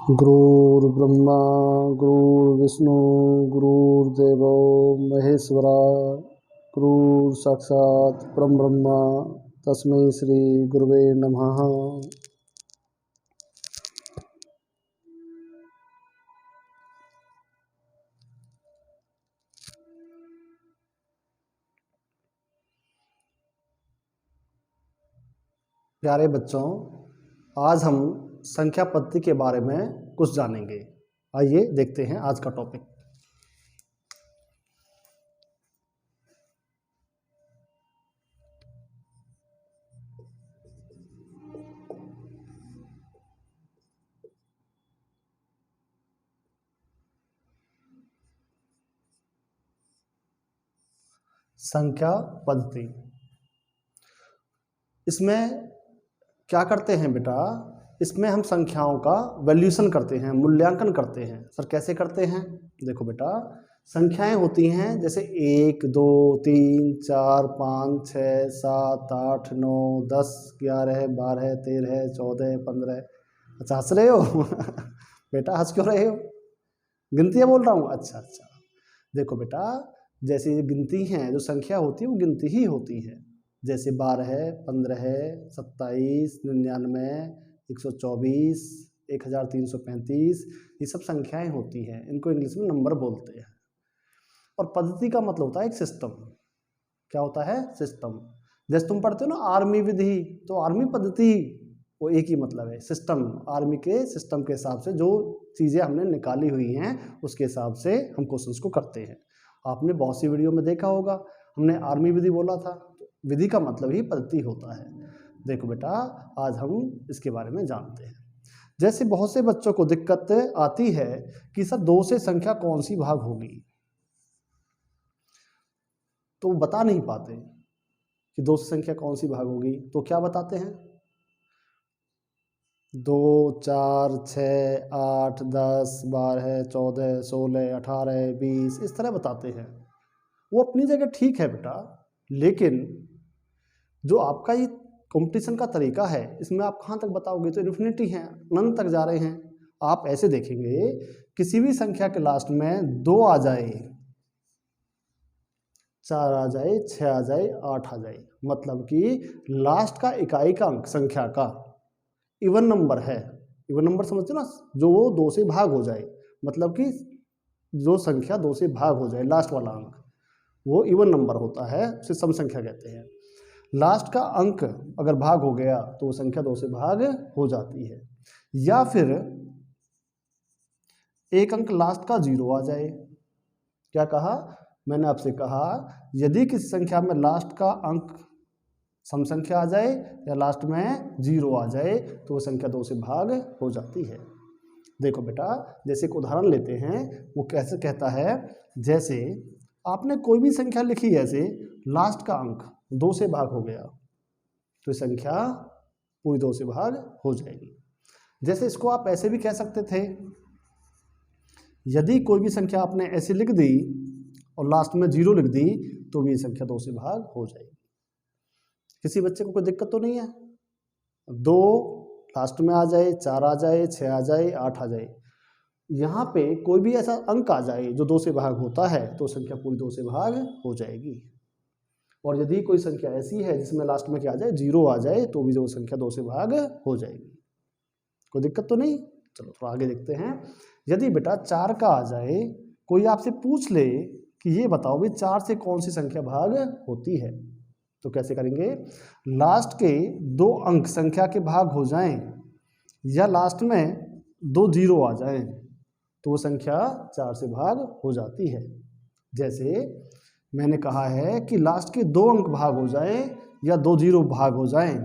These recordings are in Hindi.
गुरुर्ब्रह्मा गुरुर्विष्णु गुरुर्देवो महेश्वरा गुरुर्साक्षात् परब्रह्म तस्मै श्री गुरुवे नमः। प्यारे बच्चों, आज हम संख्या पद्धति के बारे में कुछ जानेंगे। आइए देखते हैं आज का टॉपिक। संख्या पद्धति, इसमें क्या करते हैं बेटा, इसमें हम संख्याओं का वैल्यूएशन करते हैं, मूल्यांकन करते हैं। सर कैसे करते हैं? देखो बेटा, संख्याएं होती हैं जैसे 1 2 3 4 5 6 7 8 9 10 11 12 13 14 15। अच्छा हंस रहे हो? बेटा हंस क्यों रहे हो? गिनतियाँ बोल रहा हूँ। अच्छा अच्छा, देखो बेटा, जैसे ये गिनती हैं, जो संख्या होती है वो गिनती ही होती है। जैसे 12 15 27 99 124 1335, ये सब संख्याएं होती हैं। इनको इंग्लिश में नंबर बोलते हैं। और पद्धति का मतलब होता है एक सिस्टम। क्या होता है? सिस्टम। जैसे तुम पढ़ते हो ना आर्मी विधि, तो आर्मी पद्धति वो एक ही मतलब है, सिस्टम। आर्मी के सिस्टम के हिसाब से जो चीज़ें हमने निकाली हुई हैं उसके हिसाब से हम क्वेश्चंस को करते हैं। आपने बहुत सी वीडियो में देखा होगा, हमने आर्मी विधि बोला था। विधि का मतलब ही पद्धति होता है। देखो बेटा, आज हम इसके बारे में जानते हैं। जैसे बहुत से बच्चों को दिक्कत आती है कि सर 2 से संख्या कौन सी भाग होगी, तो वो बता नहीं पाते कि 2 से संख्या कौन सी भाग होगी। तो क्या बताते हैं? 2 4 6 8 10 12 14 16 18 20, इस तरह बताते हैं। वो अपनी जगह ठीक है बेटा, लेकिन जो आपका ये कंपटीशन का तरीका है, इसमें आप कहाँ तक बताओगे? तो इन्फिनिटी है, अनंत तक जा रहे हैं। आप ऐसे देखेंगे, किसी भी संख्या के लास्ट में 2 आ जाए, 4 आ जाए, 6 आ जाए, 8 आ जाए, मतलब कि लास्ट का इकाई का अंक संख्या का इवन नंबर है। इवन नंबर समझते हो ना, जो वो 2 से भाग हो जाए, मतलब कि जो संख्या 2 से भाग हो जाए, लास्ट वाला अंक वो इवन नंबर होता है, उसे सम संख्या कहते हैं। लास्ट का अंक अगर भाग हो गया तो वो संख्या 2 से भाग हो जाती है। या फिर एक अंक लास्ट का 0 आ जाए। क्या कहा? मैंने आपसे कहा, यदि किसी संख्या में लास्ट का अंक सम संख्या आ जाए या लास्ट में 0 आ जाए तो वो संख्या 2 से भाग हो जाती है। देखो बेटा, जैसे एक उदाहरण लेते हैं, वो कैसे कहता है, जैसे आपने कोई भी संख्या लिखी, ऐसे लास्ट का अंक 2 से भाग हो गया तो संख्या पूरी 2 से भाग हो जाएगी। जैसे इसको आप ऐसे भी कह सकते थे, यदि कोई भी संख्या आपने ऐसे लिख दी और लास्ट में 0 लिख दी तो भी संख्या 2 से भाग हो जाएगी। किसी बच्चे को कोई दिक्कत तो नहीं है? 2 लास्ट में आ जाए, 4 आ जाए, 6 आ जाए, 8 आ जाए, यहाँ पे कोई भी ऐसा अंक आ जाए जो 2 से भाग होता है तो संख्या पूरी 2 से भाग हो जाएगी। और यदि कोई संख्या ऐसी है जिसमें लास्ट में क्या आ जाए, 0 आ जाए, तो भी जो संख्या 2 से भाग हो जाएगी। कोई दिक्कत तो नहीं? चलो थोड़ा आगे देखते हैं। यदि बेटा 4 का आ जाए, कोई आपसे पूछ ले कि ये बताओ भी 4 से कौन सी संख्या भाग होती है, तो कैसे करेंगे? लास्ट के 2 अंक संख्या के भाग हो जाएं या लास्ट में 2 0 आ जाएं तो वो संख्या 4 से भाग हो जाती है। जैसे मैंने कहा है कि लास्ट के 2 अंक भाग हो जाएं या 2 0 भाग हो जाएं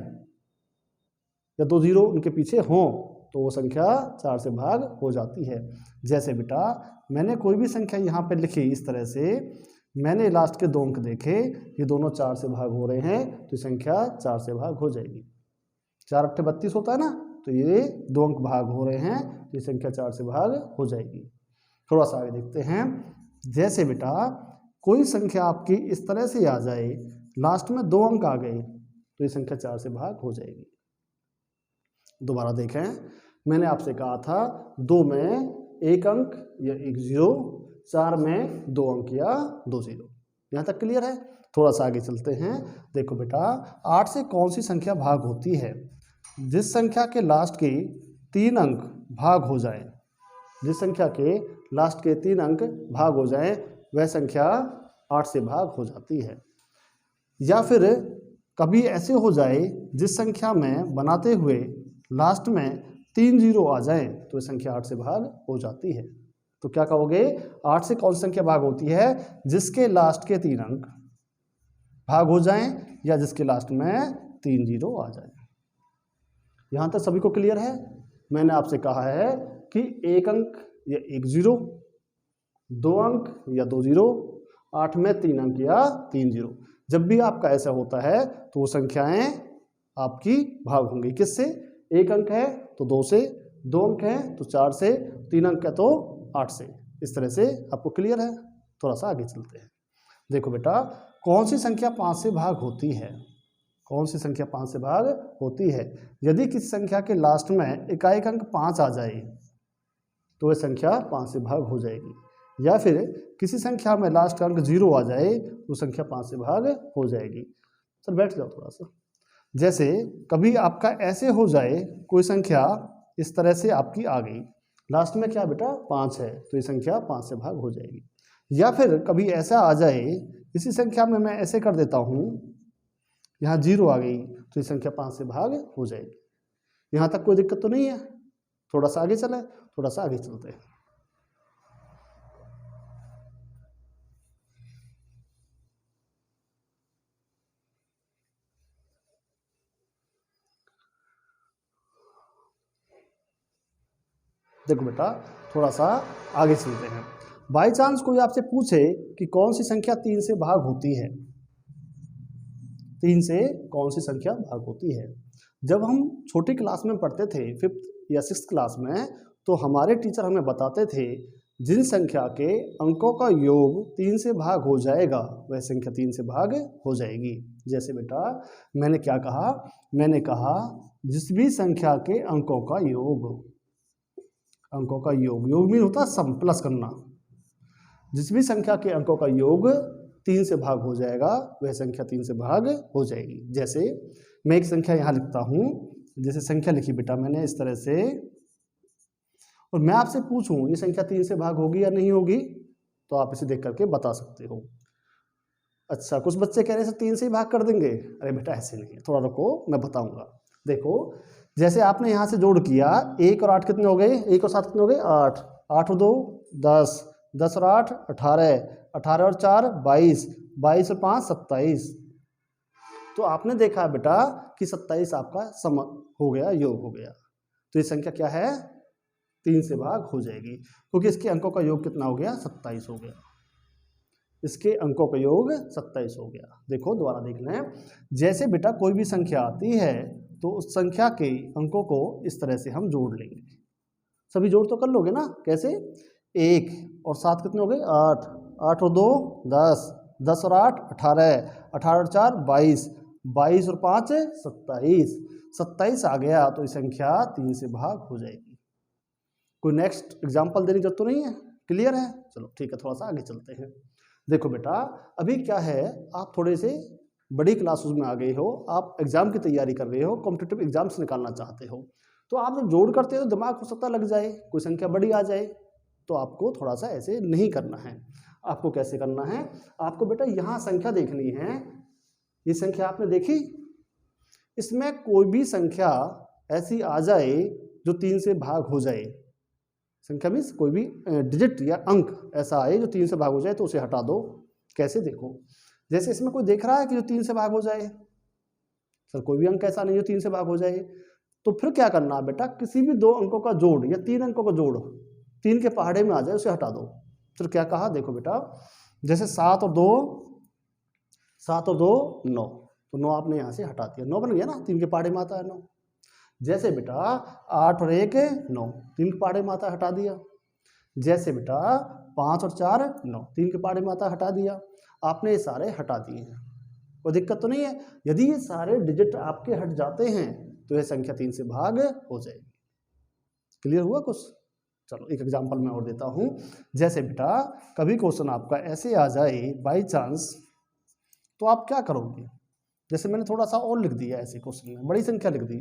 या 2 0 उनके पीछे हों तो वो संख्या 4 से भाग हो जाती है। जैसे बेटा, मैंने कोई भी संख्या यहाँ पे लिखी इस तरह से, मैंने लास्ट के 2 अंक देखे, ये दोनों 4 से भाग हो रहे हैं तो संख्या 4 से भाग हो जाएगी। 4 अट्ठे 32 होता है ना, तो ये 2 अंक भाग हो रहे हैं तो ये संख्या 4 से भाग हो जाएगी। थोड़ा सा आगे देखते हैं। जैसे बेटा, कोई संख्या आपकी इस तरह से आ जाए, लास्ट में 2 अंक आ गए तो ये संख्या 4 से भाग हो जाएगी। दोबारा देखें, मैंने आपसे कहा था 2 में 1 अंक या 1 जीरो, 4 में 2 अंक या 2 जीरो। यहाँ तक क्लियर है? थोड़ा सा आगे चलते हैं। देखो बेटा 8 से कौन सी संख्या भाग होती है? जिस संख्या के लास्ट के 3 अंक भाग हो जाए, जिस संख्या के लास्ट के 3 अंक भाग हो जाए वह संख्या 8 से भाग हो जाती है। या फिर कभी ऐसे हो जाए जिस संख्या में बनाते हुए लास्ट में 3 जीरो आ जाए तो यह संख्या 8 से भाग हो जाती है। तो क्या कहोगे? 8 से कौन सी संख्या भाग होती है? जिसके लास्ट के 3 अंक भाग हो जाएं या जिसके लास्ट में 3 जीरो आ जाए। यहाँ तक सभी को क्लियर है? मैंने आपसे कहा है कि 1 अंक या 1 जीरो, 2 अंक या 2 जीरो, 8 में 3 अंक या 3 जीरो। जब भी आपका ऐसा होता है तो वो संख्याएं आपकी भाग होंगी। किससे? 1 अंक है तो 2 से, 2 अंक है तो 4 से, 3 अंक है तो 8 से। इस तरह से आपको क्लियर है? थोड़ा सा आगे चलते हैं। देखो बेटा कौन सी संख्या 5 से भाग होती है? कौन सी संख्या 5 से भाग होती है? यदि किसी संख्या के लास्ट में इकाई अंक 5 आ जाए तो वह संख्या 5 से भाग हो जाएगी। या फिर किसी संख्या में लास्ट का अंक 0 आ जाए तो संख्या 5 से भाग हो जाएगी। चल बैठ जाओ थोड़ा सा। जैसे कभी आपका ऐसे हो जाए कोई संख्या इस तरह से आपकी आ गई, लास्ट में क्या बेटा 5 है तो ये संख्या 5 से भाग हो जाएगी। या फिर कभी ऐसा आ जाए, इसी संख्या में मैं ऐसे कर देता हूँ, यहाँ 0 आ गई तो ये संख्या 5 से भाग हो जाएगी। यहाँ तक कोई दिक्कत तो नहीं है? थोड़ा सा आगे चलें, थोड़ा सा आगे चलते हैं। देखो बेटा थोड़ा सा आगे चलते हैं। बाई चांस कोई आपसे पूछे कि कौन सी संख्या 3 से भाग होती है, 3 से कौन सी संख्या भाग होती है? जब हम छोटी क्लास में पढ़ते थे 5th या 6th क्लास में, तो हमारे टीचर हमें बताते थे जिन संख्या के अंकों का योग 3 से भाग हो जाएगा वह संख्या 3 से भाग हो जाएगी। जैसे बेटा मैंने क्या कहा? मैंने कहा जिस भी संख्या के अंकों का योग, अंकों का योग, योग मीन होता है सम, प्लस करना। जिस भी संख्या के अंकों का योग 3 से भाग हो जाएगा वह संख्या 3 से भाग हो जाएगी। जैसे मैं एक संख्या यहाँ लिखता हूँ, जैसे संख्या लिखी बेटा मैंने इस तरह से, और मैं आपसे पूछूं ये संख्या 3 से भाग होगी या नहीं होगी, तो आप इसे देख करके बता सकते हो। अच्छा कुछ बच्चे कह रहे हैं 3 से ही भाग कर देंगे। अरे बेटा ऐसे नहीं है, थोड़ा रुको मैं बताऊंगा। देखो जैसे आपने यहाँ से जोड़ किया, 1 और 8 कितने हो गए? 1 और 7 कितने हो गए? 8, 8 और 2 10, 10 और 8 18, 18 और 4 22, 22 और 5 27। तो आपने देखा बेटा कि 27 आपका सम हो गया, योग हो गया। तो ये संख्या क्या है? 3 से भाग हो जाएगी, क्योंकि इसके अंकों का योग कितना हो गया? 27 हो गया। इसके अंकों का योग 27 हो गया। देखो दोबारा देख लें। जैसे बेटा कोई भी संख्या आती है तो उस संख्या के अंकों को इस तरह से हम जोड़ लेंगे। सभी जोड़ तो कर लोगे ना? कैसे? 1 और 7 कितने हो गए? 8, 8 और 2 10, 10 और 8 18, 18 और 4 22, 22 और 5 27, 27 आ गया तो ये संख्या 3 से भाग हो जाएगी। कोई नेक्स्ट एग्जाम्पल देने की जरूरत तो नहीं है? क्लियर है? चलो ठीक है, थोड़ा सा आगे चलते हैं। देखो बेटा अभी क्या है, आप थोड़े से बड़ी क्लासेस में आ गए हो, आप एग्जाम की तैयारी कर रहे हो, कॉम्पिटिटिव एग्जाम्स निकालना चाहते हो, तो आप जब जोड़ करते हो तो दिमाग हो सकता लग जाए, कोई संख्या बड़ी आ जाए, तो आपको थोड़ा सा ऐसे नहीं करना है। आपको कैसे करना है? आपको बेटा यहाँ संख्या देखनी है। ये संख्या आपने देखी, इसमें कोई भी संख्या ऐसी आ जाए जो 3 से भाग हो जाए, संख्या मीन्स कोई भी डिजिट या अंक ऐसा आए जो 3 से भाग हो जाए तो उसे हटा दो। कैसे? देखो जैसे इसमें कोई देख रहा है कि जो 3 से भाग हो जाए, सर कोई भी अंक ऐसा नहीं जो 3 से भाग हो जाए, तो फिर क्या करना है बेटा? किसी भी 2 अंकों का जोड़ या 3 अंकों का जोड़ 3 के पहाड़े में आ जाए उसे हटा दो। फिर क्या कहा? देखो बेटा जैसे 7 और 2 9, तो 9 आपने यहाँ से हटा दिया, 9 बन गया ना, 3 के पहाड़े में आता है 9। जैसे बेटा 8 और 1 9, 3 के पहाड़े में आता हटा दिया। जैसे बेटा 5 और 4 9, 3 के पहाड़े में आता हटा दिया। आपने ये सारे हटा दिए हैं, कोई दिक्कत तो नहीं है? यदि ये सारे डिजिट आपके हट जाते हैं तो यह संख्या 3 से भाग हो जाएगी। क्लियर हुआ कुछ? चलो एक एग्जांपल मैं और देता हूँ। जैसे बेटा कभी क्वेश्चन आपका ऐसे आ जाए बाई चांस, तो आप क्या करोगे? जैसे मैंने थोड़ा सा और लिख दिया ऐसे क्वेश्चन में, बड़ी संख्या लिख दी।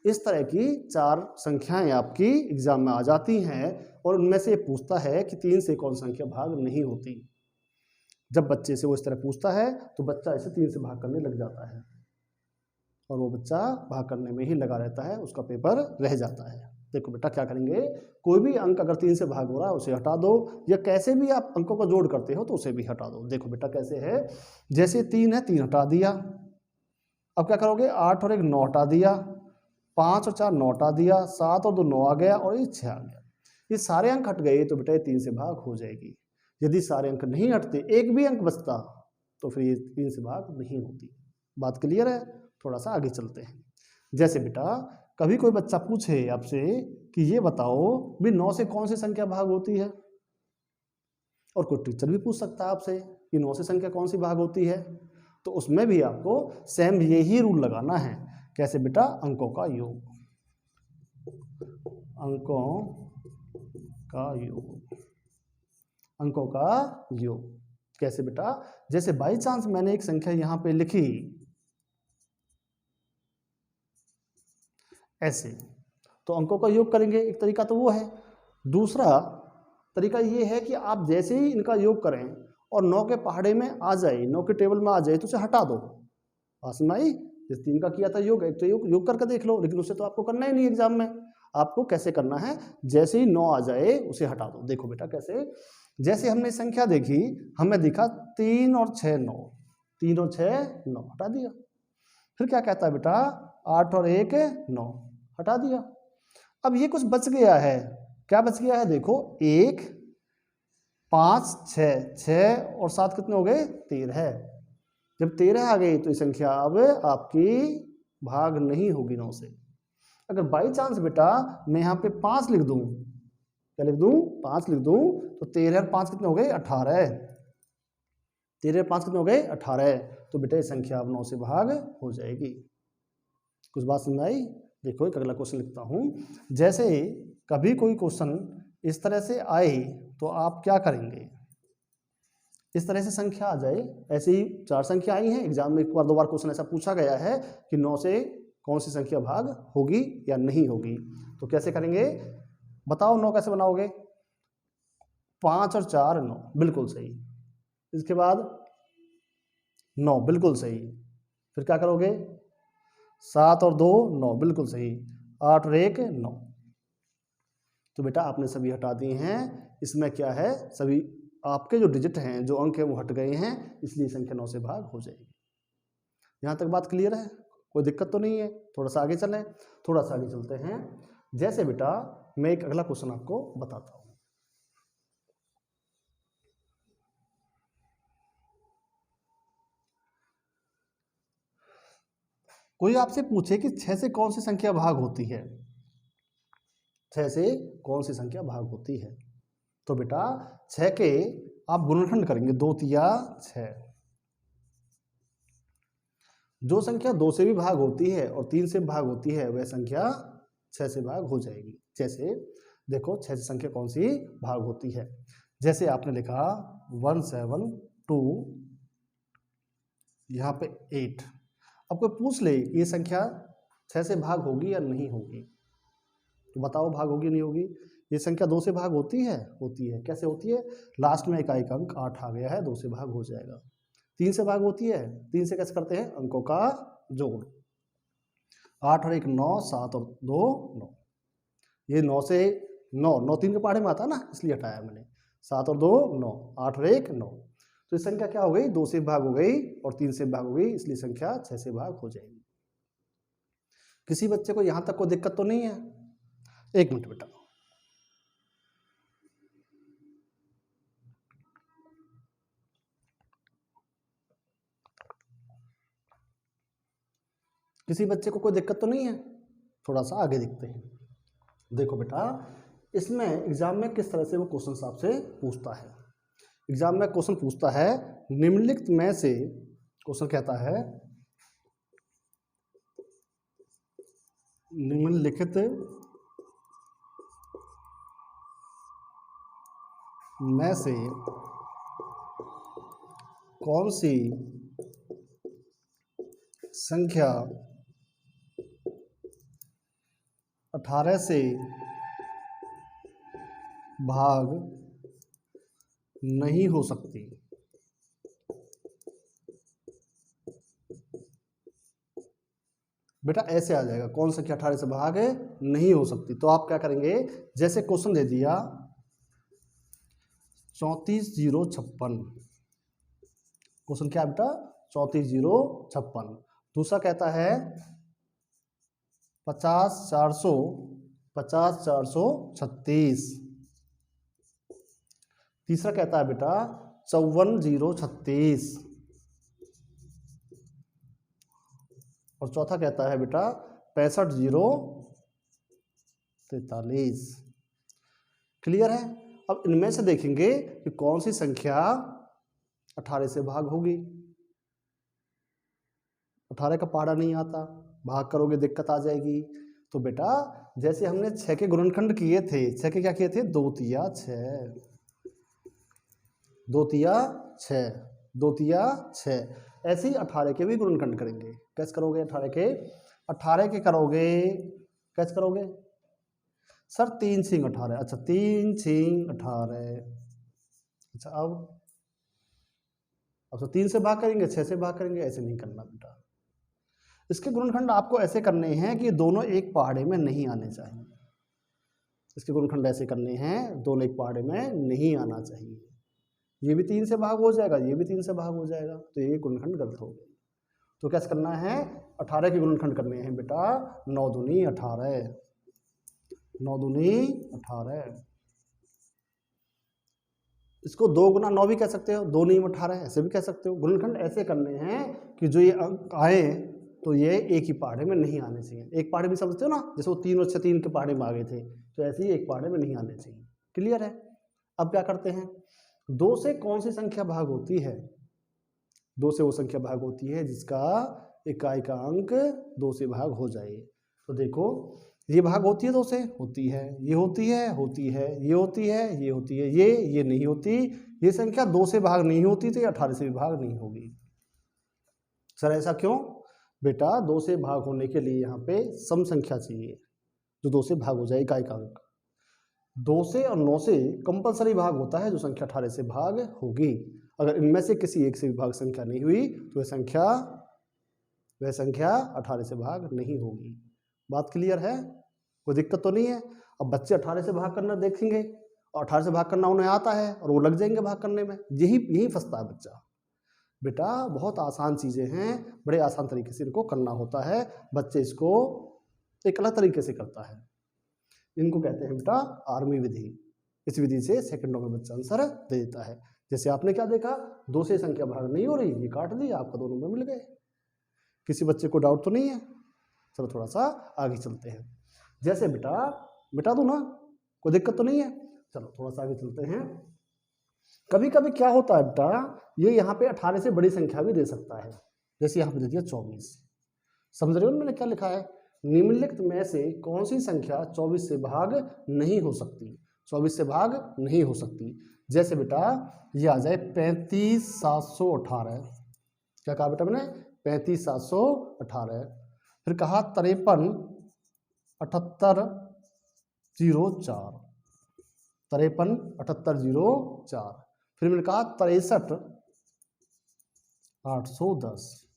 इस तरह की 4 संख्याएं आपकी एग्जाम में आ जाती हैं और उनमें से पूछता है कि 3 से कौन संख्या भाग नहीं होती। जब बच्चे से वो इस तरह पूछता है तो बच्चा इसे 3 से भाग करने लग जाता है और वो बच्चा भाग करने में ही लगा रहता है, उसका पेपर रह जाता है। देखो बेटा क्या करेंगे, कोई भी अंक अगर 3 से भाग हो रहा है उसे हटा दो, या कैसे भी आप अंकों को जोड़ करते हो तो उसे भी हटा दो। देखो बेटा कैसे है, जैसे 3 है 3 हटा दिया, अब क्या करोगे 8 और 1 9 हटा दिया, 5 और 4 9 हटा दिया, 7 और 2 9 आ गया और ये 6 आ गया। ये सारे अंक हट गए तो बेटा ये 3 से भाग हो जाएगी। यदि सारे अंक नहीं हटते, एक भी अंक बचता, तो फिर ये 3 से भाग नहीं होती। बात क्लियर है? थोड़ा सा आगे चलते हैं। जैसे बेटा कभी कोई बच्चा पूछे आपसे कि ये बताओ भी 9 से कौन सी संख्या भाग होती है, और कोई टीचर भी पूछ सकता है आपसे कि 9 से संख्या कौन सी भाग होती है, तो उसमें भी आपको सेम यही रूल लगाना है। कैसे बेटा, अंकों का योग, अंकों का योग, अंकों का योग। कैसे बेटा, जैसे बाई चांस मैंने एक संख्या यहां पे लिखी ऐसे, तो अंकों का योग करेंगे, एक तरीका तो वो है। दूसरा तरीका ये है कि आप जैसे ही इनका योग करें और 9 के पहाड़े में आ जाए, 9 के टेबल में आ जाए तो उसे हटा दो। पास में आई, जिस 3 का किया था योग, एक तो योग करके देख लो, लेकिन उसे तो आपको करना ही नहीं एग्जाम में। आपको कैसे करना है, जैसे ही 9 आ जाए उसे हटा दो। देखो बेटा कैसे, जैसे हमने संख्या देखी, हमें दिखा 3 और 6 9, 3 और 6 9 हटा दिया। फिर क्या कहता है बेटा, 8 और 1 9 हटा दिया। अब ये कुछ बच गया है, क्या बच गया है? देखो 1 5 6 और 7 कितने हो गए? 13। जब 13 आ गई तो ये संख्या अब आपकी भाग नहीं होगी 9 से। अगर बाई चांस बेटा मैं यहाँ पे 5 लिख दूं, क्या लिख दूं? 5 लिख दूं, तो 13 और 5 कितने हो गए? 18। 13 और 5 कितने हो गए? 18। तो बेटा ये संख्या अब 9 से भाग हो जाएगी। कुछ बात समझ आई? देखो एक अगला क्वेश्चन लिखता हूं। जैसे कभी कोई क्वेश्चन इस तरह से आए तो आप क्या करेंगे? इस तरह से संख्या आ जाए, ऐसे ही 4 संख्या आई हैं एग्जाम में, एक बार 2 बार क्वेश्चन ऐसा पूछा गया है कि 9 से कौन सी संख्या भाग होगी या नहीं होगी, तो कैसे करेंगे बताओ? 9 कैसे बनाओगे? 5 और 4 9, बिल्कुल सही। इसके बाद 9, बिल्कुल सही। फिर क्या करोगे? 7 और 2 9, बिल्कुल सही। 8 और 1 9। तो बेटा आपने सभी हटा दिए हैं। इसमें क्या है, सभी आपके जो डिजिट हैं, जो अंक है वो हट गए हैं, इसलिए संख्या 9 से भाग हो जाएगी। यहाँ तक बात क्लियर है? कोई दिक्कत तो नहीं है? थोड़ा सा आगे चलें, थोड़ा सा आगे चलते हैं। जैसे बेटा मैं एक अगला क्वेश्चन आपको बताता हूँ। कोई आपसे पूछे कि 6 से कौन सी संख्या भाग होती है, 6 से कौन सी संख्या भाग होती है, तो बेटा 6 के आप गुणनखंड करेंगे, 2 तिया 6। जो संख्या 2 से भी भाग होती है और 3 से भाग होती है वह संख्या 6 से भाग हो जाएगी। जैसे देखो 6 से संख्या कौन सी भाग होती है, जैसे आपने लिखा 1 7 2, यहाँ पे 8। अब कोई पूछ ले ये संख्या 6 से भाग होगी या नहीं होगी, तो बताओ भाग होगी नहीं होगी? ये संख्या 2 से भाग होती है? होती है। कैसे होती है? लास्ट में इकाई का अंक 8 आ गया है, 2 से भाग हो जाएगा। 3 से भाग होती है? 3 से कैसे करते हैं? अंकों का जोड़। 8 और 1 9, 7 और 2 9। ये 9 से 9 9 3 के पहाड़े में आता ना, इसलिए हटाया मैंने। 7 और 2 9, 8 और 1 9। तो इस संख्या क्या हो गई? 2 से भाग हो गई और 3 से भाग हो गई, इसलिए संख्या 6 से भाग हो जाएगी। किसी बच्चे को यहां तक कोई दिक्कत तो नहीं है? एक मिनट बेटा, किसी बच्चे को कोई दिक्कत तो नहीं है? थोड़ा सा आगे देखते हैं। देखो बेटा इसमें एग्जाम में किस तरह से वो क्वेश्चन आपसे पूछता है। एग्जाम में क्वेश्चन पूछता है निम्नलिखित में से, क्वेश्चन कहता है निम्नलिखित में से कौन सी संख्या 18 से भाग नहीं हो सकती। बेटा ऐसे आ जाएगा, कौन संख्या 18 से भाग नहीं हो सकती। तो आप क्या करेंगे, जैसे क्वेश्चन दे दिया 34,056, क्वेश्चन क्या है बेटा 34,056। दूसरा कहता है 50,436। तीसरा कहता है बेटा 54,036। और चौथा कहता है बेटा 65,043। क्लियर है। अब इनमें से देखेंगे कि कौन सी संख्या 18 से भाग होगी। 18 का पहाड़ा नहीं आता, भाग करोगे दिक्कत आ जाएगी। तो बेटा जैसे हमने 6 के गुणनखंड किए थे, 6 के क्या किए थे, 2 तिया 6, 2 तिया 6, 2 तिया 6। ऐसे ही 18 के भी गुणनखंड करेंगे। कैसे करोगे 18 के? 18 के करोगे कैसे करोगे सर? 3 छींग 18। अच्छा 3 छींग 18। अच्छा अब तो 3 से भाग करेंगे, 6 से भाग करेंगे, ऐसे नहीं करना बेटा। इसके गुणनखंड आपको ऐसे करने हैं कि दोनों एक पहाड़े में नहीं आने चाहिए। इसके गुणनखंड ऐसे करने हैं, दोनों एक पहाड़े में नहीं आना चाहिए। ये भी 3 से भाग हो जाएगा, ये भी 3 से भाग हो जाएगा, तो ये गुणनखंड गलत हो गया। तो कैसे करना है, 18 के गुणनखंड करने हैं बेटा। 9 दूनी 18, 9 दूनी 18। इसको 2 गुना 9 भी कह सकते हो, 2 नीम 18 ऐसे भी कह सकते हो। गुणनखंड ऐसे करने हैं कि जो ये अंक आए तो ये एक ही पहाड़े में नहीं आने चाहिए। एक पहाड़े में समझते हो ना, जैसे वो 3 और 6 3 के पहाड़े में आ गए थे, तो ऐसे ही एक पहाड़े में नहीं आने चाहिए। क्लियर है। अब क्या करते हैं, 2 से कौन सी संख्या भाग होती है? 2 से वो संख्या भाग होती है जिसका इकाई का अंक 2 से भाग हो जाए। तो देखो ये भाग होती है 2 से, होती है, ये होती है, होती है, ये होती है, ये होती है, ये नहीं होती। ये संख्या 2 से भाग नहीं होती तो ये 18 से भी भाग नहीं होगी। सर ऐसा क्यों? बेटा 2 से भाग होने के लिए यहाँ पे सम संख्या चाहिए जो 2 से भाग हो जाए, इकाई का अंक। 2 से और 9 से कंपलसरी भाग होता है जो संख्या 18 से भाग होगी। अगर इनमें से किसी एक से भी भाग संख्या नहीं हुई तो वह संख्या 18 से भाग नहीं होगी। बात क्लियर है, कोई दिक्कत तो नहीं है। अब बच्चे 18 से भाग करना देखेंगे और 18 से भाग करना उन्हें आता है और वो लग जाएंगे भाग करने में। यही फंसता है बच्चा। बेटा बहुत आसान चीज़ें हैं, बड़े आसान तरीके से इनको करना होता है। बच्चे इसको एक अलग तरीके से करता है। इनको कहते हैं बेटा आर्मी विधि। इस विधि से सेकंडों में बच्चा आंसर दे देता है। जैसे आपने क्या देखा, 2 से संख्या भाग नहीं हो रही, ये काट दिया, आपका 2 नंबर मिल गए। किसी बच्चे को डाउट तो नहीं है? चलो थोड़ा सा आगे चलते हैं। जैसे बेटा दो ना, कोई दिक्कत तो नहीं है? चलो थोड़ा सा आगे चलते हैं। कभी कभी क्या होता है बेटा, ये यहाँ पे 18 से बड़ी संख्या भी दे सकता है। जैसे यहाँ पे दे दिया 24। समझ रहे हो मैंने क्या लिखा है? निम्नलिखित में से कौन सी संख्या 24 से भाग नहीं हो सकती? 24 से भाग नहीं हो सकती। जैसे बेटा ये आ जाए 35,718। क्या कहा बेटा मैंने? 35,718। फिर कहा 53,78,04, 53,78,04। फिर मैंने कहा 63,810।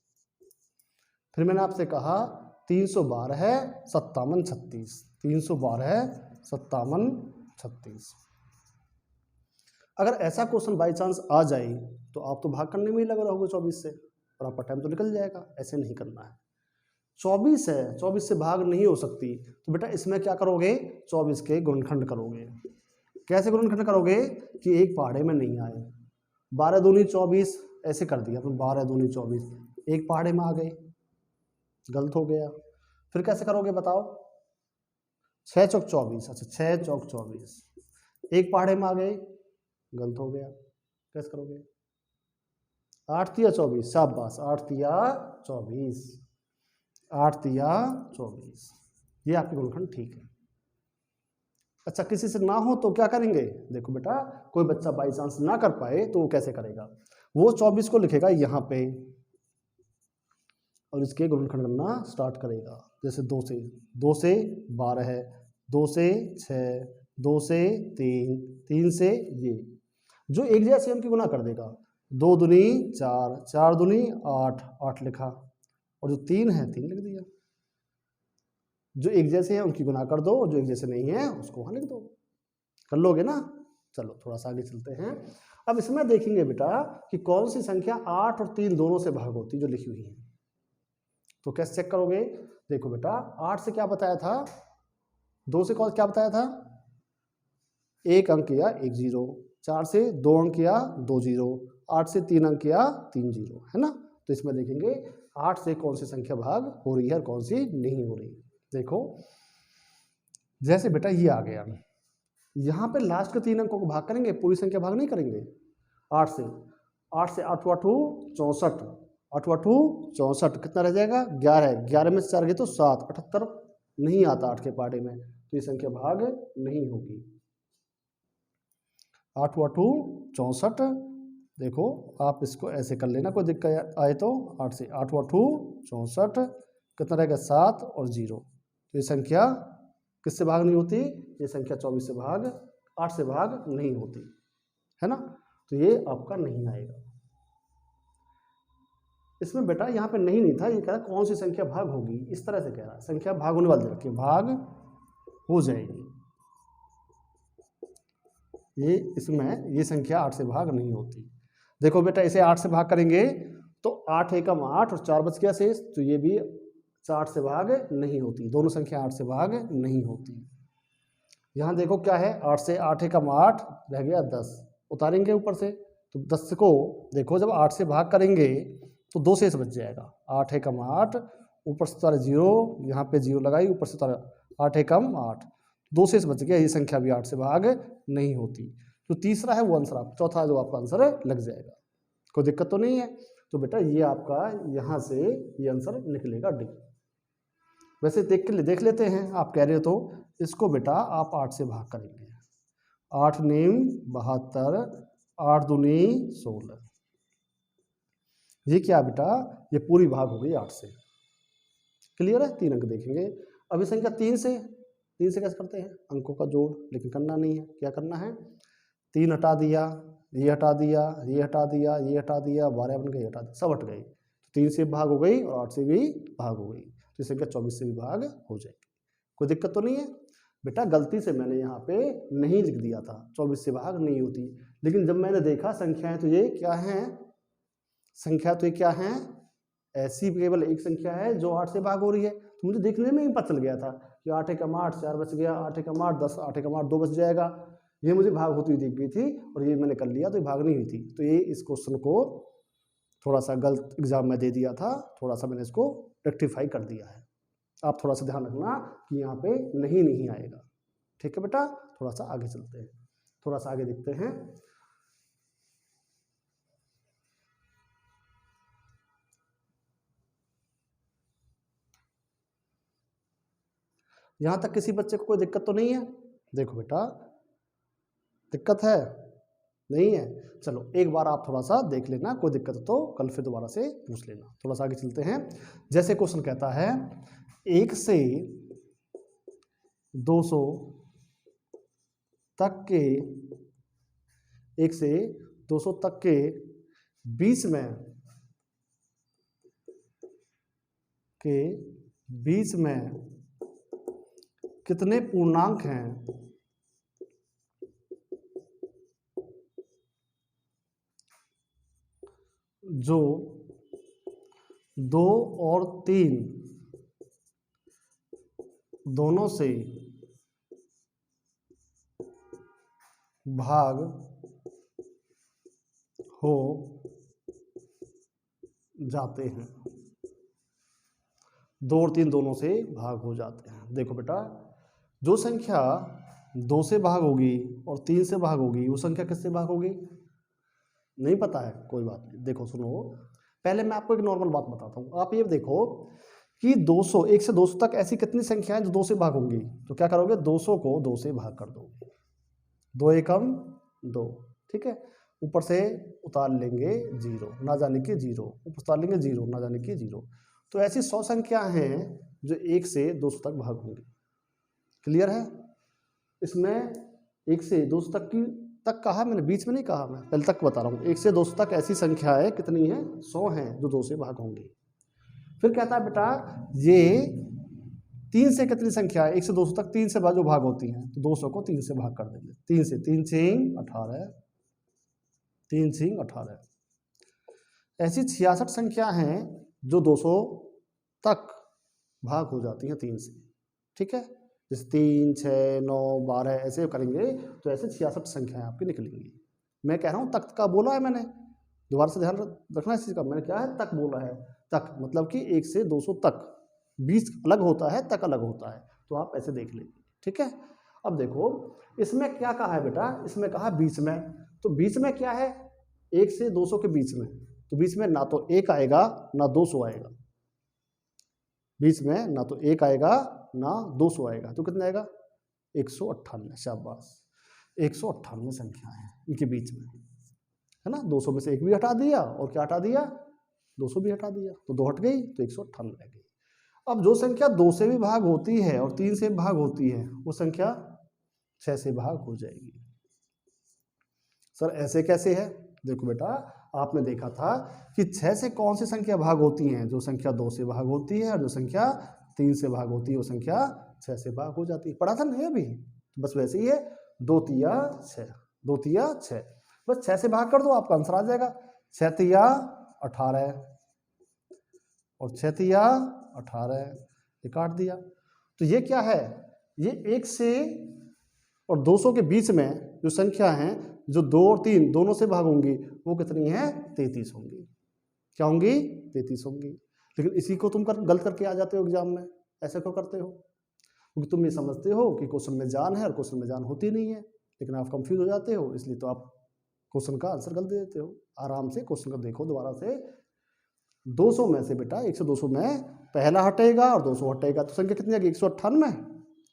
फिर मैंने आपसे कहा 312,57,36, 312,57,36। अगर ऐसा क्वेश्चन बाई चांस आ जाए तो आप तो भाग करने में ही लग रहे होगे 24 से, और आपका टाइम तो निकल जाएगा। ऐसे नहीं करना है। 24 है, 24 से भाग नहीं हो सकती, तो बेटा इसमें क्या करोगे, 24 के गुणनखंड करोगे। कैसे गुणनखंड करोगे कि एक पहाड़े में नहीं आए। 12 दूनी 24 ऐसे कर दिया, तो 12 दूनी 24 एक पहाड़े में आ गए, गलत हो गया। फिर कैसे करोगे बताओ? 6 चौक 24। अच्छा 6 चौक 24 एक पहाड़े में आ गए, गलत हो गया। कैसे करोगे? 8 तिया 24, शाबाश, 8 तिया 24, 8 तिया 24, ये आपके गुणनखंड ठीक है। अच्छा, किसी से ना हो तो क्या करेंगे? देखो बेटा, कोई बच्चा बाई चांस ना कर पाए तो वो कैसे करेगा? वो 24 को लिखेगा यहाँ पे और इसके गुणनखंड करना स्टार्ट करेगा। जैसे 2 से 12 है, 2 से 6, 2 से 3, 3 से ये, जो एक जैसे उनकी गुना कर देगा। 2 दूनी 4, 4 दूनी 8, 8 लिखा, और जो 3 है 3 लिख दिया। जो एक जैसे हैं उनकी गुना कर दो, जो एक जैसे नहीं है उसको वहाँ लिख दो। कर लोगे ना? चलो थोड़ा सा आगे चलते हैं। अब इसमें देखेंगे बेटा कि कौन सी संख्या 8 और 3 दोनों से भाग होती जो लिखी हुई है। तो कैसे चेक करोगे? देखो बेटा, 8 से क्या बताया था, 2 से कौन क्या बताया था, 1 अंक या 1 0, 4 से 2 अंक या 2 0, 8 से 3 अंक या 3 0, है ना? तो इसमें देखेंगे 8 से कौन सी संख्या भाग हो रही है और कौन सी नहीं हो रही। देखो, जैसे बेटा ये आ गया, यहाँ पे लास्ट के 3 अंकों को भाग करेंगे, पूरी संख्या भाग नहीं करेंगे। 8 से 8 8 64, 8 8 64, कितना रह जाएगा? 11, 11 में से 4 गए तो 7, 78 नहीं आता 8 के पार्टे में, तो ये संख्या भाग नहीं होगी। 8 8 64, देखो आप इसको ऐसे कर लेना, कोई दिक्कत आए तो। 8 से 8 8 64, कितना रहेगा? 7 और 0, तो ये संख्या किससे भाग नहीं होती? ये संख्या 24 से भाग, 8 से भाग नहीं होती, है ना? तो ये आपका नहीं आएगा। इसमें बेटा यहाँ पे नहीं था, ये कह रहा कौन सी संख्या भाग होगी, इस तरह से कह रहा है। संख्या भाग होने वाली रखिए, भाग हो जाएगी। ये इसमें ये संख्या 8 से भाग नहीं होती। देखो बेटा, इसे 8 से भाग करेंगे तो 8 एकम 8 और 4 बच गया शेष, तो ये भी 8 से भाग नहीं होती। दोनों संख्या 8 से भाग नहीं होती। यहाँ देखो क्या है, 8 से 8 एकम 8 रह गया 10, उतारेंगे ऊपर से, तो 10 को देखो जब 8 से भाग करेंगे तो 2 शेष बच जाएगा। 8 एकम 8, ऊपर से तारा 0, यहाँ पे 0 लगाई, ऊपर से तारा 8 एकम 8, 2 शेष बच गया। ये संख्या भी 8 से भाग नहीं होती। तो तीसरा है वो आंसर, चौथा जो आपका आंसर लग जाएगा। कोई दिक्कत तो नहीं है? तो बेटा ये आपका यहाँ से ये आंसर निकलेगा डी। वैसे देख लेते हैं, आप कह रहे हो तो इसको बेटा आप 8 से भाग करेंगे। 8 नीम 72, 8 दूनी 16, ये क्या बेटा, ये पूरी भाग हो गई 8 से। क्लियर है? 3 अंक देखेंगे। अभी संख्या 3 से कैसे करते हैं? अंकों का जोड़, लेकिन करना नहीं है। क्या करना है? 3 हटा दिया, ये हटा दिया, ये हटा दिया, ये हटा दिया, 12 बन गए, हटा दिया, सब हट गए। 3 से भाग हो गई और 8 से भी भाग हो गई, तो संख्या 24 से भी भाग हो जाएगी। कोई दिक्कत तो नहीं है? बेटा गलती से मैंने यहाँ पे नहीं लिख दिया था, 24 से भाग नहीं होती, लेकिन जब मैंने देखा संख्याएं तो ये क्या है, संख्या तो ये क्या है, ऐसी केवल एक संख्या है जो 8 से भाग हो रही है। तो मुझे देखने में ही पता चल गया था कि 8 एकम 8, 4 बच गया, 8 एकम 8 10, 8 एकम 8 2 बच जाएगा। ये मुझे भाग होती हुई दिख गई थी और ये मैंने कर लिया, तो ये भाग नहीं हुई थी। तो ये इस क्वेश्चन को थोड़ा सा गलत एग्जाम में दे दिया था, थोड़ा सा मैंने इसको रेक्टिफाई कर दिया है। आप थोड़ा सा ध्यान रखना कि यहाँ पे नहीं आएगा। ठीक है बेटा, थोड़ा सा आगे चलते हैं, थोड़ा सा आगे देखते हैं। यहाँ तक किसी बच्चे को कोई दिक्कत तो नहीं है? देखो बेटा, दिक्कत है नहीं है? चलो एक बार आप थोड़ा सा देख लेना, कोई दिक्कत तो कल फिर दोबारा से पूछ लेना। थोड़ा सा आगे चलते हैं। जैसे क्वेश्चन कहता है 1 से 200 तक के, 1 से 200 तक के बीच में कितने पूर्णांक हैं जो 2 और 3 दोनों से भाग हो जाते हैं। 2 और 3 दोनों से भाग हो जाते हैं। देखो बेटा, जो संख्या 2 से भाग होगी और 3 से भाग होगी, वो संख्या किससे भाग होगी? नहीं पता है? कोई बात नहीं। देखो सुनो, पहले मैं आपको एक नॉर्मल बात बताता हूँ। आप ये देखो कि 200, 1 से 200 तक ऐसी कितनी संख्याएं जो 2 से भाग होंगी। तो क्या करोगे, 200 को 2 से भाग कर दोगे, 2 एकम 2, ठीक है। ऊपर से उतार लेंगे 0, ना जाने की 0, ऊपर उतार लेंगे 0, ना जाने की 0। तो ऐसी 100 संख्या हैं जो 1 से 200 तक भाग होंगी। क्लियर है। इसमें 1 से 200 तक की तक कहा मैंने, बीच में नहीं कहा, मैं पहले तक बता रहा हूँ। 1 से 200 तक ऐसी संख्याएं कितनी हैं, 100 हैं जो 2 से भाग होंगी। फिर कहता है बेटा ये 3 से कितनी संख्या है, 1 से 200 तक 3 से जो भाग होती हैं, तो 200 को 3 से भाग कर देंगे। 3 से 3 6 18, 3 6 18। ऐसी 66 संख्या हैं जो 200 तक भाग हो जाती हैं 3 से, ठीक है। जैसे 3 6 9 12 ऐसे करेंगे तो ऐसे 66 संख्याएं आपकी निकलेंगी। मैं कह रहा हूँ तक का बोला है मैंने, दोबारा से ध्यान रखना इस चीज़ का। मैंने क्या है, तक बोला है। तक मतलब कि 1 से 200 तक, 20 अलग होता है, तक अलग होता है, तो आप ऐसे देख लेंगे, ठीक है। अब देखो इसमें क्या कहा है बेटा, इसमें कहा बीच में। तो बीच में क्या है, 1 से 200 के बीच में, तो बीच में ना तो 1 आएगा ना 200 आएगा, बीच में ना तो 1 आएगा ना 200 आएगा, तो कितना आएगा 198। शाबाश, 198 संख्या है इनके बीच में, है ना। 200 में से 1 भी हटा दिया और क्या हटा दिया, 200 भी हटा दिया, तो 2 हट गई तो 198 रह गई। अब जो संख्या 2 से भी भाग होती है और 3 से भाग होती है वो संख्या 6 से भाग हो जाएगी। सर ऐसे कैसे है, देखो बेटा आपने देखा था कि 6 से कौन सी संख्या भाग होती हैं, जो संख्या 2 से भाग होती है, और जो संख्या 3 से भाग होती है वो संख्या 6 से भाग हो जाती है। पढ़ा था नहीं अभी, बस वैसे ही है, 2 तिया 6, 2 तिया 6, बस 6 से भाग कर दो आपका आंसर आ जाएगा। 6 तिया 18 और 6 तिया 18, ये काट दिया। तो ये क्या है, ये 1 से और 200 के बीच में जो संख्या हैं जो 2 और 3 दोनों से भाग होंगी वो कितनी है, 33 होंगी। क्या होंगी, 33 होंगी। लेकिन इसी को तुम गलत करके आ जाते हो एग्जाम में, ऐसा क्यों करते हो, क्योंकि तुम ये समझते हो कि क्वेश्चन में जान है और क्वेश्चन में जान होती नहीं है, लेकिन आप कंफ्यूज हो जाते हो, इसलिए तो आप क्वेश्चन का आंसर गलत दे देते हो। आराम से क्वेश्चन को देखो दोबारा से। 200 में से बेटा 1 से 200 में पहला हटेगा और 200 हटेगा, तो संख्या कितनी आएगी, 198,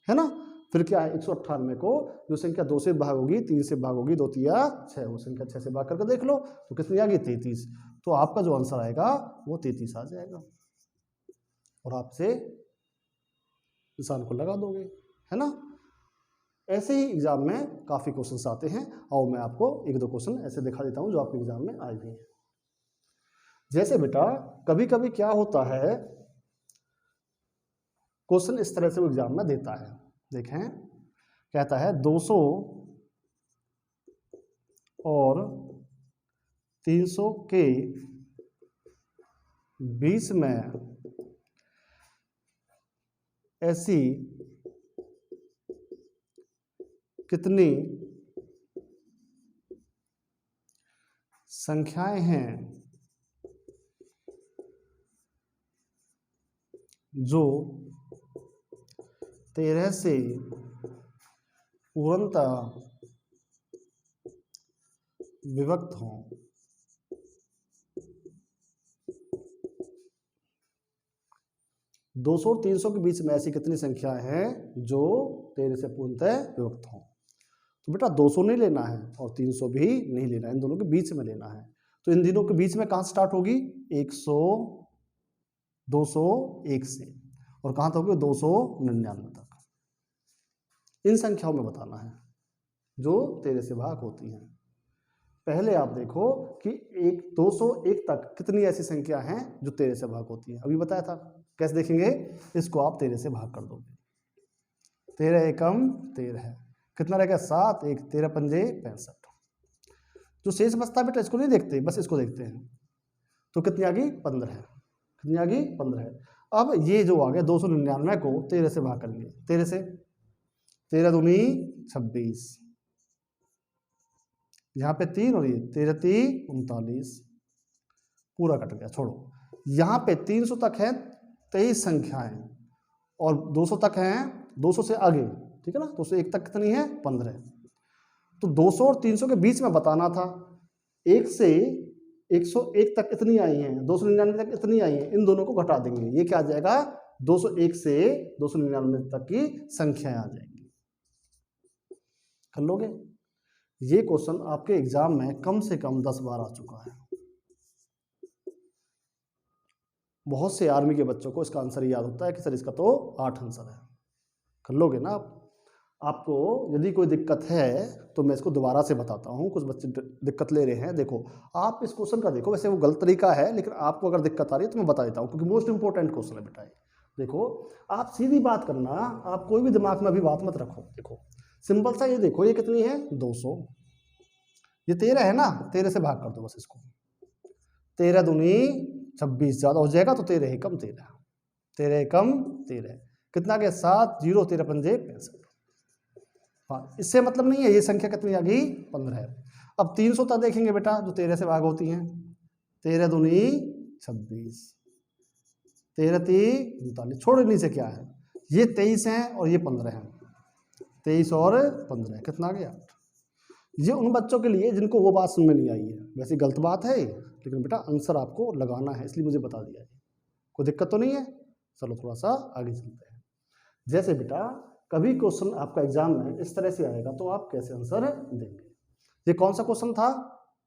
है ना। फिर क्या है, 198 को जो संख्या 2 से भाग होगी, 3 से भाग होगी, 2 तिया 6, वो संख्या 6 से भाग करके देख लो तो कितनी आ गई, 33। तो आपका जो आंसर आएगा वो 33 आ जाएगा, और आपसे निशान को लगा दोगे, है ना। ऐसे ही एग्जाम में काफ़ी क्वेश्चन आते हैं, और मैं आपको 1-2 क्वेश्चन ऐसे दिखा देता हूँ जो आपके एग्जाम में आए भी हैं। जैसे बेटा कभी कभी क्या होता है, क्वेश्चन इस तरह से वो एग्जाम में देता है, देखें कहता है 200 और 300 के बीच में ऐसी कितनी संख्याएं हैं जो 13 से पूर्णतः विभक्त हों। दो 200 और 300 के बीच में ऐसी कितनी संख्या है जो 13 से पूर्णतः विभक्त हों। तो बेटा 200 नहीं लेना है और 300 भी नहीं लेना है, इन दोनों के बीच में लेना है। तो इन दिनों के बीच में कहाँ स्टार्ट होगी, 100 200 1 से, और कहाँ तक होगी 299 तक। इन संख्याओं में बताना है जो 13 से भाग होती हैं। पहले आप देखो कि 201 तक कितनी ऐसी संख्या हैं जो 13 से भाग होती हैं, अभी बताया था। कैसे देखेंगे, इसको आप 13 से भाग कर दोगे, 13 एकम 13 है, कितना रहेगा 7, 1 13 पंजे 65। जो शेष बचता है बेटा इसको नहीं देखते, बस इसको देखते हैं। तो कितनी आ गई 15 है, कितनी आ गई 15 है। अब ये जो आ गया 299 को 13 से भाग करेंगे, 13 से 13 दूनी 26, यहाँ पे 3 और ये 13 3 39, पूरा कट गया, छोड़ो। यहाँ पे 300 तक है 23 संख्याएं और 200 तक हैं 200 से आगे, ठीक है ना। 201 तक कितनी है 15। तो 200 और 300 के बीच में बताना था। 1 से 101 तक इतनी आई हैं, 299 तक इतनी आई हैं, इन दोनों को घटा देंगे, ये क्या आ जाएगा 201 से 299 तक की संख्याएं आ जाएंगी। कर लोगे? ये क्वेश्चन आपके एग्जाम में कम से कम 10 बार आ चुका है। बहुत से आर्मी के बच्चों को इसका आंसर याद होता है कि सर इसका तो 8 आंसर है। कर लोगे ना आप? आपको यदि कोई दिक्कत है तो मैं इसको दोबारा से बताता हूँ, कुछ बच्चे दिक्कत ले रहे हैं। देखो आप इस क्वेश्चन का देखो, वैसे वो गलत तरीका है लेकिन आपको अगर दिक्कत आ रही है तो मैं बता देता हूँ, क्योंकि मोस्ट इंपॉर्टेंट क्वेश्चन है बेटा ये। देखो आप सीधी बात करना, आप कोई भी दिमाग में अभी बात मत रखो। देखो सिंपल सा ये देखो, ये कितनी है 200, ये 13 है ना, 13 से भाग कर दो बस इसको, 13 दूनी 26, ज़्यादा हो जाएगा तो 13 एकम 13, 13 एकम 13 कितना गया 7, 0 13 पंजे 65। हाँ इससे मतलब नहीं है ये संख्या कितनी आ गई 15 है। अब 300 तक देखेंगे बेटा, जो 13 से भाग होती हैं, 13 दूनी 26, 13 3 39, छोड़ो नीचे क्या है, ये 23 हैं और ये 15 हैं, 23 और 15 कितना आ गया 8। ये उन बच्चों के लिए जिनको वो बात समझ में नहीं आई है, वैसे गलत बात है लेकिन बेटा आंसर आपको लगाना है, इसलिए मुझे बता दिया है। कोई दिक्कत तो नहीं है? चलो थोड़ा सा आगे चलते हैं। जैसे बेटा कभी क्वेश्चन आपका एग्जाम में इस तरह से आएगा तो आप कैसे आंसर देंगे। ये कौन सा क्वेश्चन था?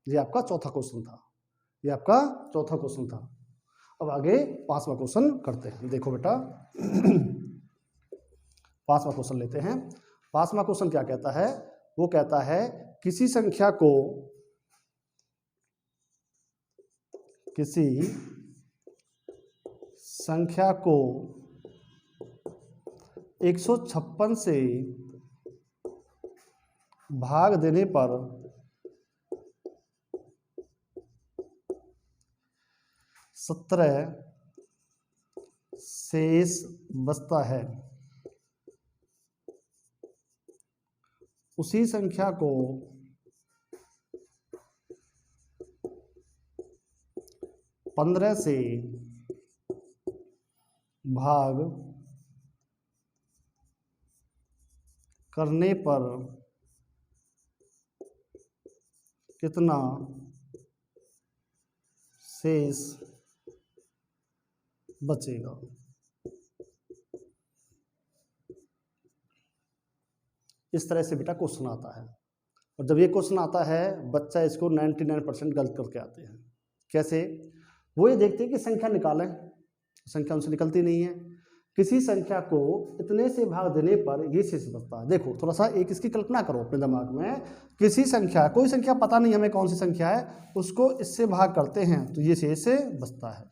ये आपका चौथा क्वेश्चन था, ये आपका चौथा क्वेश्चन था। अब आगे 5वां क्वेश्चन करते हैं। देखो बेटा 5वां क्वेश्चन लेते हैं। 5वां क्वेश्चन क्या कहता है? वो कहता है किसी संख्या को 156 से भाग देने पर 17 शेष बचता है। उसी संख्या को 15 से भाग करने पर कितना शेष बचेगा। इस तरह से बेटा क्वेश्चन आता है, और जब ये क्वेश्चन आता है बच्चा इसको 99% गलत करके आते हैं। कैसे? वो ये देखते हैं कि संख्या निकालें, संख्या उनसे निकलती नहीं है। किसी संख्या को इतने से भाग देने पर ये शेष बचता है। देखो थोड़ा सा एक इसकी कल्पना करो अपने दिमाग में, किसी संख्या, कोई संख्या पता नहीं हमें कौन सी संख्या है, उसको इससे भाग करते हैं तो ये शेष बचता है।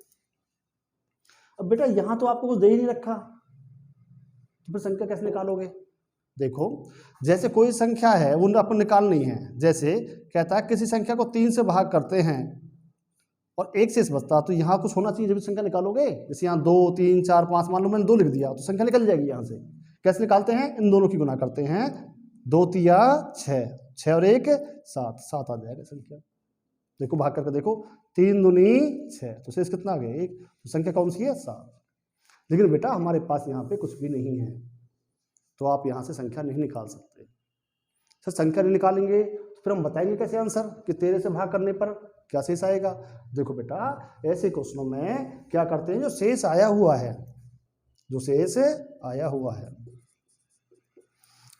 अब बेटा यहाँ तो आपको कुछ दे ही नहीं रखा, तो फिर संख्या कैसे निकालोगे? देखो जैसे कोई संख्या है वो आपको निकालनी है, जैसे कहता है किसी संख्या को 3 से भाग करते हैं और 1 शेष बचता, तो यहाँ कुछ होना चाहिए जब संख्या निकालोगे। जैसे यहाँ 2 3 4 5 मान लो मैंने 2 लिख दिया तो संख्या निकल जाएगी। यहाँ से कैसे निकालते हैं? इन दोनों की गुना करते हैं, 2 तिया 6, 6 और 1 7, 7 आ जाएगा संख्या। देखो भाग करके देखो, 3 दूनी 6, तो शेष कितना आ गया 1, तो संख्या कौन सी है 7। लेकिन बेटा हमारे पास यहाँ पे कुछ भी नहीं है, तो आप यहाँ से संख्या नहीं निकाल सकते। सर संख्या नहीं निकालेंगे तो फिर हम बताएंगे कैसे आंसर कि 13 से भाग करने पर क्या शेष आएगा। देखो बेटा ऐसे क्वेश्चनों में क्या करते हैं, जो शेष आया हुआ है, जो शेष आया हुआ है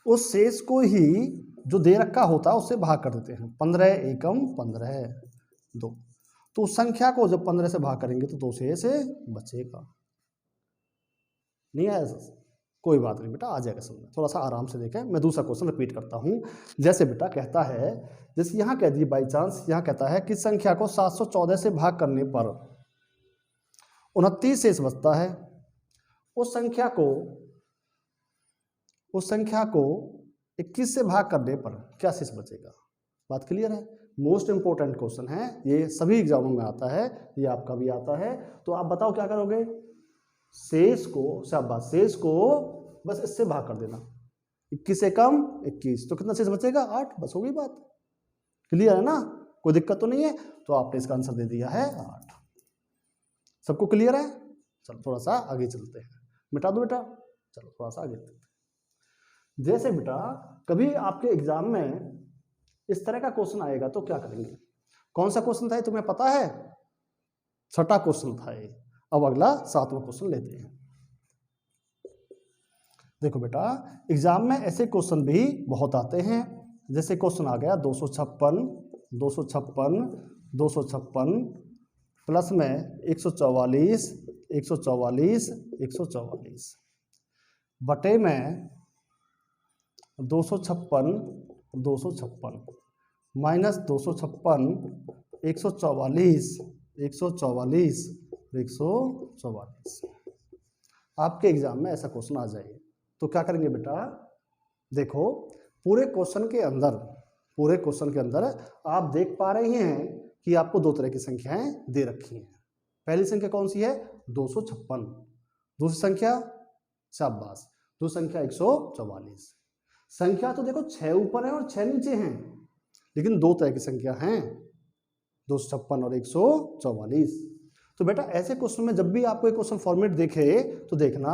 उस शेष को ही जो दे रखा होता है उससे भाग कर देते हैं। 15 एकम 15 2, तो उस संख्या को जब 15 से भाग करेंगे तो 2 शेष बचेगा। नहीं आया? कोई बात नहीं बेटा, आ जाएगा समझ। थोड़ा सा आराम से देखें, मैं दूसरा क्वेश्चन रिपीट करता हूँ। जैसे बेटा कहता है, जैसे यहाँ कह दिए बाई चांस, यहाँ कहता है कि संख्या को 714 से भाग करने पर 29 शेष बचता है। उस संख्या को 21 से भाग करने पर क्या शेष बचेगा। बात क्लियर है? मोस्ट इंपॉर्टेंट क्वेश्चन है ये, सभी एग्जामों में आता है, ये आपका भी आता है। तो आप बताओ क्या करोगे? शेष को, शाबाश, शेष को बस इससे भाग कर देना, 21 से कम 21, तो कितना शेष बचेगा 8, बस हो गई बात। क्लियर है ना? कोई दिक्कत तो नहीं है? तो आपने इसका आंसर दे दिया है 8। सबको क्लियर है? चलो थोड़ा सा आगे चलते हैं। मिटा दो बेटा, चलो थोड़ा सा आगे चलते हैं। जैसे बेटा कभी आपके एग्जाम में इस तरह का क्वेश्चन आएगा तो क्या करेंगे? कौन सा क्वेश्चन था ये तुम्हें पता है? छठा क्वेश्चन था ये। अब अगला 7वां क्वेश्चन लेते हैं। देखो बेटा, एग्जाम में ऐसे क्वेश्चन भी बहुत आते हैं। जैसे क्वेश्चन आ गया 256 प्लस में 144 बटे में 256 माइनस 144 आपके एग्जाम में ऐसा क्वेश्चन आ जाए तो क्या करेंगे बेटा? देखो, पूरे क्वेश्चन के अंदर आप देख पा रहे हैं कि आपको दो तरह की संख्याएं दे रखी हैं। पहली संख्या कौन सी है? 256। दूसरी संख्या शाबाश, दूसरी संख्या 144। संख्या तो देखो 6 ऊपर है और 6 नीचे हैं, लेकिन दो तरह की संख्या हैं, 256 और 144। तो बेटा ऐसे क्वेश्चन में जब भी आपको एक क्वेश्चन फॉर्मेट देखे तो देखना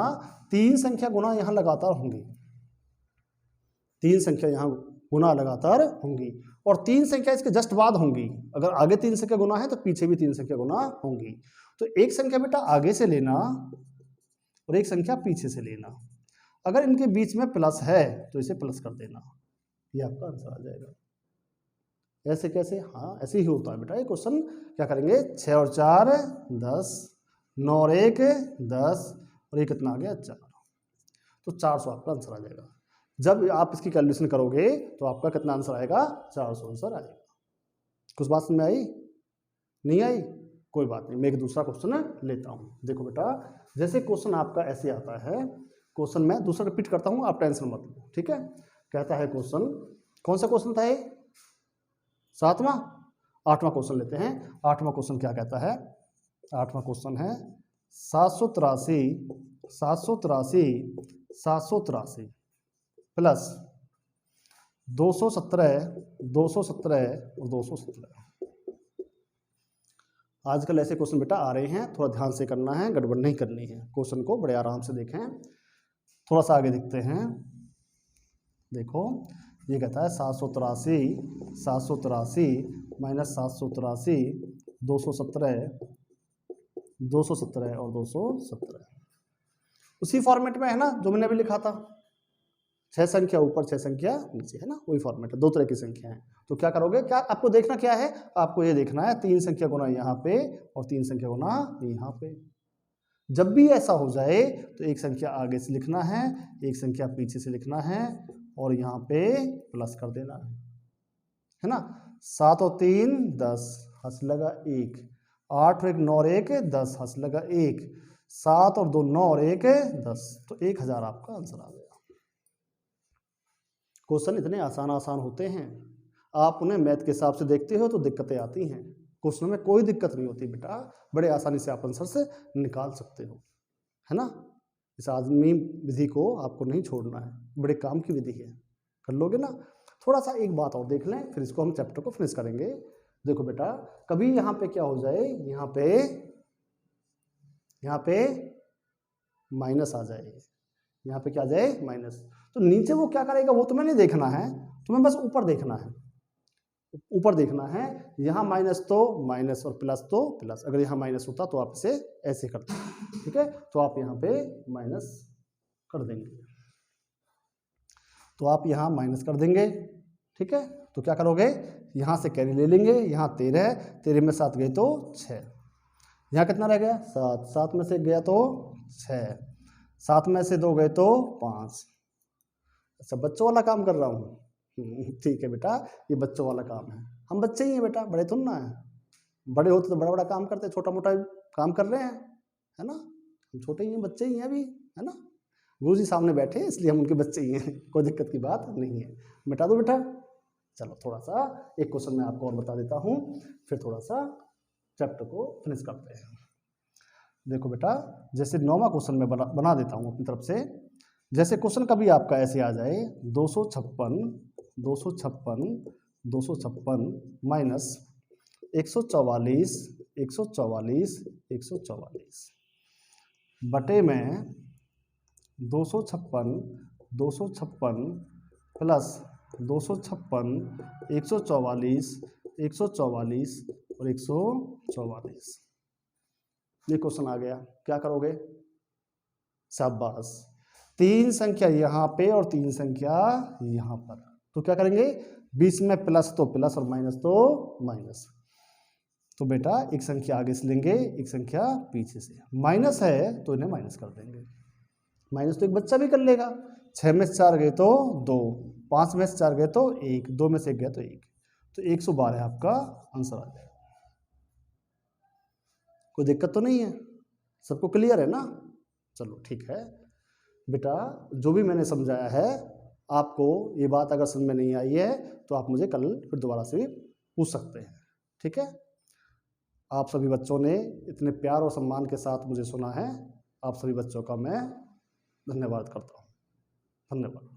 3 संख्या गुना यहां लगातार होंगी, 3 संख्या यहां गुना लगातार होंगी और 3 संख्या इसके जस्ट बाद होंगी। अगर आगे 3 संख्या गुना है तो पीछे भी 3 संख्या गुना होंगी। तो एक संख्या बेटा आगे से लेना और एक संख्या पीछे से लेना। अगर इनके बीच में प्लस है तो इसे प्लस कर देना, ये आपका आंसर आ जाएगा। ऐसे कैसे? हाँ, ऐसे ही होता है बेटा ये क्वेश्चन। क्या करेंगे? 6 और 4 10, 9 और 1 10 और ये कितना आ गया? 4। तो 400 आपका आंसर आ जाएगा। जब आप इसकी कैलकुलेशन करोगे तो आपका कितना आंसर आएगा? 400 आंसर आएगा। कुछ बात समझ में आई? नहीं आई? कोई बात नहीं, मैं एक दूसरा क्वेश्चन लेता हूँ। देखो बेटा, जैसे क्वेश्चन आपका ऐसे आता है, क्वेश्चन मैं दूसरा रिपीट करता हूँ, आप टेंशन मत लो, ठीक है? कहता है क्वेश्चन, कौन सा क्वेश्चन था ये? 7वां? 8वां क्वेश्चन लेते हैं। 8वां क्वेश्चन क्या कहता है? 8वां क्वेश्चन है 783 प्लस 217 और 217। आजकल ऐसे क्वेश्चन बेटा आ रहे हैं, थोड़ा ध्यान से करना है, गड़बड़ नहीं करनी है। क्वेश्चन को बड़े आराम से देखें। थोड़ा सा आगे देखते हैं। देखो, ये कहता है 783 माइनस 783 217 और 217 उसी फॉर्मेट में है ना जो मैंने अभी लिखा था, 6 संख्या ऊपर 6 संख्या नीचे, है ना? वही फॉर्मेट है, दो तरह की संख्या है। तो क्या करोगे? क्या आपको देखना क्या है? आपको ये देखना है 3 संख्या गुना यहाँ पे और 3 संख्या गुना यहाँ पे। जब भी ऐसा हो जाए तो एक संख्या आगे से लिखना है, एक संख्या पीछे से लिखना है और यहाँ पे प्लस कर देना है ना? 7 और 3 10, हंस लगा 1। 8 और 1 9 और 1 10, हंस लगा 1। 7 और 2 9 और 1 10, तो 1000 आपका आंसर आ गया। क्वेश्चन इतने आसान होते हैं, आप उन्हें मैथ के हिसाब से देखते हो तो दिक्कतें आती हैं। क्वेश्चन में कोई दिक्कत नहीं होती बेटा, बड़े आसानी से आप आंसर से निकाल सकते हो, है ना? इस आदमी विधि को आपको नहीं छोड़ना है, बड़े काम की विधि है, कर लोगे ना? थोड़ा सा एक बात और देख लें, फिर इसको हम चैप्टर को फिनिश करेंगे। देखो बेटा, कभी यहाँ पे क्या हो जाए, यहाँ पे माइनस आ जाए, यहाँ पे क्या आ जाए? माइनस। तो नीचे वो क्या करेगा वो तुम्हें नहीं देखना है, तुम्हें बस ऊपर देखना है। ऊपर देखना है, यहाँ माइनस तो माइनस और प्लस तो प्लस। अगर यहाँ माइनस होता तो आप इसे ऐसे करते, ठीक है? तो आप यहाँ पे माइनस कर देंगे, तो आप यहाँ माइनस कर देंगे, ठीक है? तो क्या करोगे? यहाँ से कैरी ले लेंगे, यहाँ 13, 13 में 7 गए तो 6। यहाँ कितना रह गया? 7, 7 में से गया तो 6, 7 में से 2 गए तो 5। अच्छा, बच्चों वाला काम कर रहा हूँ, ठीक है बेटा, ये बच्चों वाला काम है। हम बच्चे ही हैं बेटा, बड़े थोड़ा ना है। बड़े होते तो बड़ा बड़ा काम करते, छोटा मोटा काम कर रहे हैं, है ना? हम छोटे ही हैं, बच्चे ही हैं अभी, है ना? गुरु जी सामने बैठे हैं इसलिए हम उनके बच्चे ही हैं, कोई दिक्कत की बात नहीं है। मिटा दो बेटा। चलो थोड़ा सा एक क्वेश्चन मैं आपको और बता देता हूँ, फिर थोड़ा सा चैप्टर को फिनिश करते हैं। देखो बेटा, जैसे 9वां क्वेश्चन मैं बना देता हूँ अपनी तरफ से। जैसे क्वेश्चन कभी आपका ऐसे आ जाए 256 माइनस 144 बटे में 256 प्लस 256 144 144 और 144। ये क्वेश्चन आ गया, क्या करोगे? शाबाश, 3 संख्या यहाँ पे और 3 संख्या यहाँ पर, तो क्या करेंगे? बीच में प्लस तो प्लस और माइनस तो माइनस। तो बेटा एक संख्या आगे से लेंगे, एक संख्या पीछे से। माइनस है तो इन्हें माइनस कर देंगे। माइनस तो एक बच्चा भी कर लेगा। 6 में से 4 गए तो 2, 5 में से 4 गए तो 1, 2 में से 1 गया तो 1, तो 112 आपका आंसर आ जाएगा। कोई दिक्कत तो नहीं है? सबको क्लियर है ना? चलो ठीक है बेटा, जो भी मैंने समझाया है आपको, ये बात अगर समझ में नहीं आई है तो आप मुझे कल फिर दोबारा से पूछ सकते हैं, ठीक है? आप सभी बच्चों ने इतने प्यार और सम्मान के साथ मुझे सुना है, आप सभी बच्चों का मैं धन्यवाद करता हूँ। धन्यवाद।